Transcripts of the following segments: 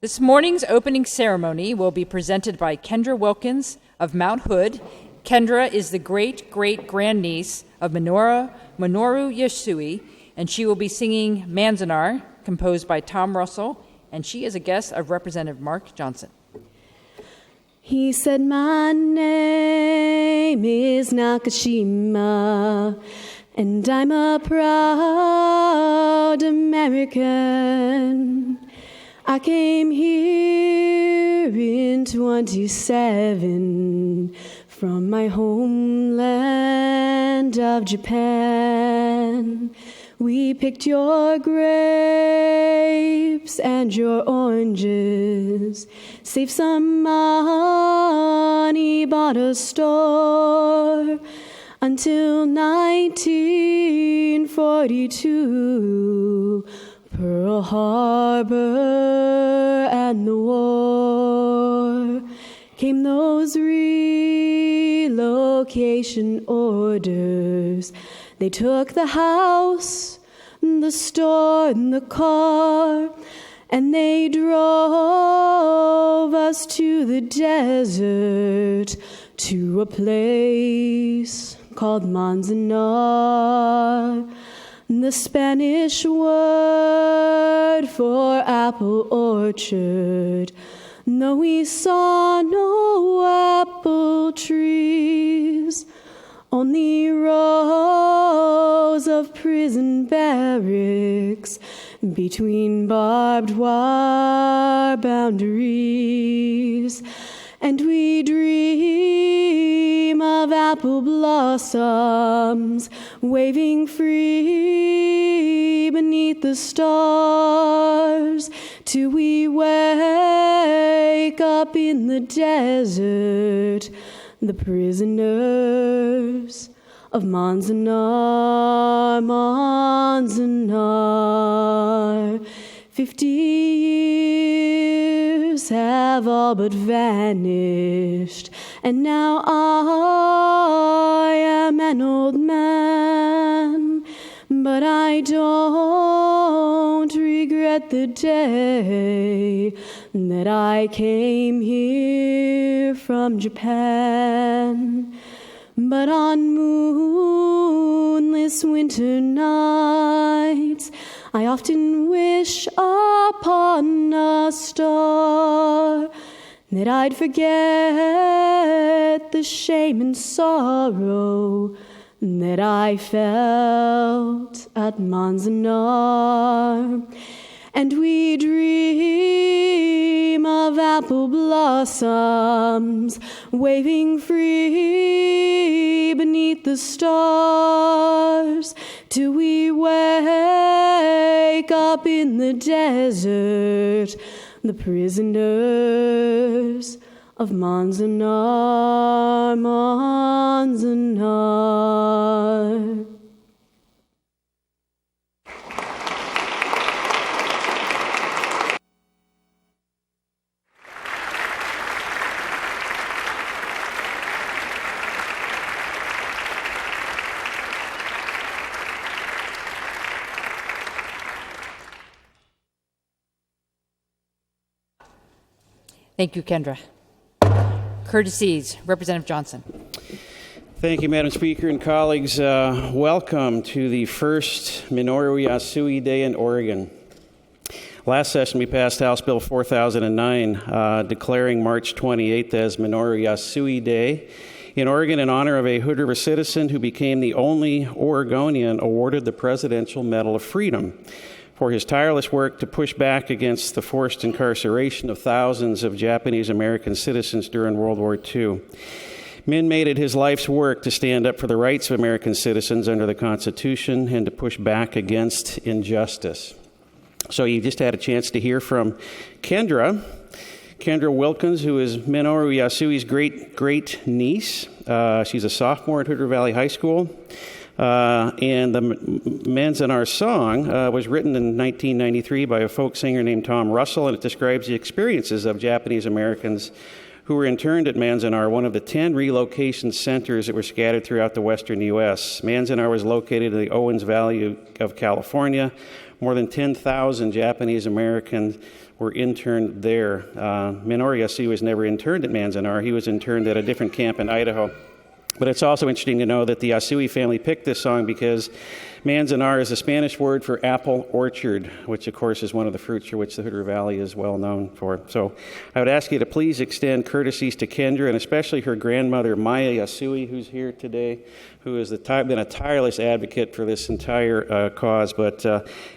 This morning's opening ceremony will be presented by Kendra Wilkins of Mount Hood. Kendra is the great-great-grandniece of Minoru Yasui, and she will be singing Manzanar, composed by Tom Russell, and she is a guest of Representative Mark Johnson. He said, my name is Nakashima, and I'm a proud American. I came here in 27 from my homeland of Japan. We picked your grapes and your oranges, saved some money, bought a store, until 1942, Pearl Harbor and the war. Came those relocation orders. They took the house, the store, and the car, and they drove us to the desert, to a place called Manzanar. The Spanish word for apple orchard. No, we saw no apple trees, only rows of prison barracks between barbed wire boundaries. And we dream of apple blossoms waving free beneath the stars, till we wake up in the desert, the prisoners of Manzanar, Manzanar. 50 years have all but vanished, and now I am an old man, but I don't regret the day that I came here from Japan. But on moonless winter nights, I often wish upon a star that I'd forget the shame and sorrow that I felt at Manzanar. And we dream of apple blossoms waving free beneath the stars, till we wake up in the desert, the prisoners of Manzanar, Manzanar. Thank you, Kendra. Courtesies, Representative Johnson. Thank you, Madam Speaker and colleagues. Welcome to the first Minoru Yasui Day in Oregon. Last session, we passed House Bill 4009, declaring March 28th as Minoru Yasui Day in Oregon in honor of a Hood River citizen who became the only Oregonian awarded the Presidential Medal of Freedom for his tireless work to push back against the forced incarceration of thousands of Japanese American citizens during World War II. Min made it his life's work to stand up for the rights of American citizens under the Constitution and to push back against injustice. So you just had a chance to hear from Kendra Wilkins, who is Minoru Yasui's great-niece. She's a sophomore at Hood River Valley High School. And the Manzanar song was written in 1993 by a folk singer named Tom Russell, and it describes the experiences of Japanese Americans who were interned at Manzanar, one of the 10 relocation centers that were scattered throughout the western U.S. Manzanar was located in the Owens Valley of California. More than 10,000 Japanese Americans were interned there. Minoru Yasui was never interned at Manzanar. He was interned at a different camp in Idaho. But it's also interesting to know that the Yasui family picked this song because Manzanar is a Spanish word for apple orchard, which, of course, is one of the fruits for which the Hood River Valley is well known for. So I would ask you to please extend courtesies to Kendra, and especially her grandmother, Maya Yasui, who's here today, who has been a tireless advocate for this entire cause. But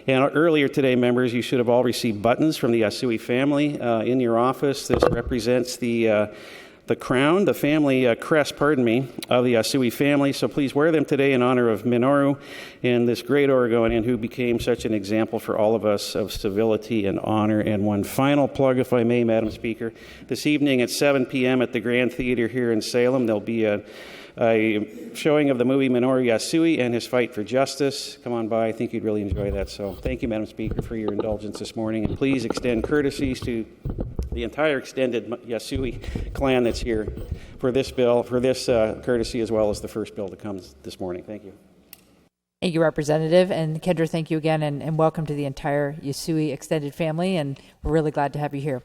earlier today, members, you should have all received buttons from the Yasui family in your office. This represents the crown, the family crest, of the Yasui family. So please wear them today in honor of Minoru and this great Oregonian who became such an example for all of us of civility and honor. And one final plug, if I may, Madam Speaker. This evening at 7 p.m. at the Grand Theater here in Salem, there'll be a showing of the movie Minoru Yasui and His Fight for Justice. Come on by. I think you'd really enjoy that. So thank you, Madam Speaker, for your indulgence this morning. And please extend courtesies to the entire extended Yasui clan that's here for this bill, for this courtesy, as well as the first bill that comes this morning. Thank you. Thank you, Representative. And Kendra, thank you again, and welcome to the entire Yasui extended family. And we're really glad to have you here.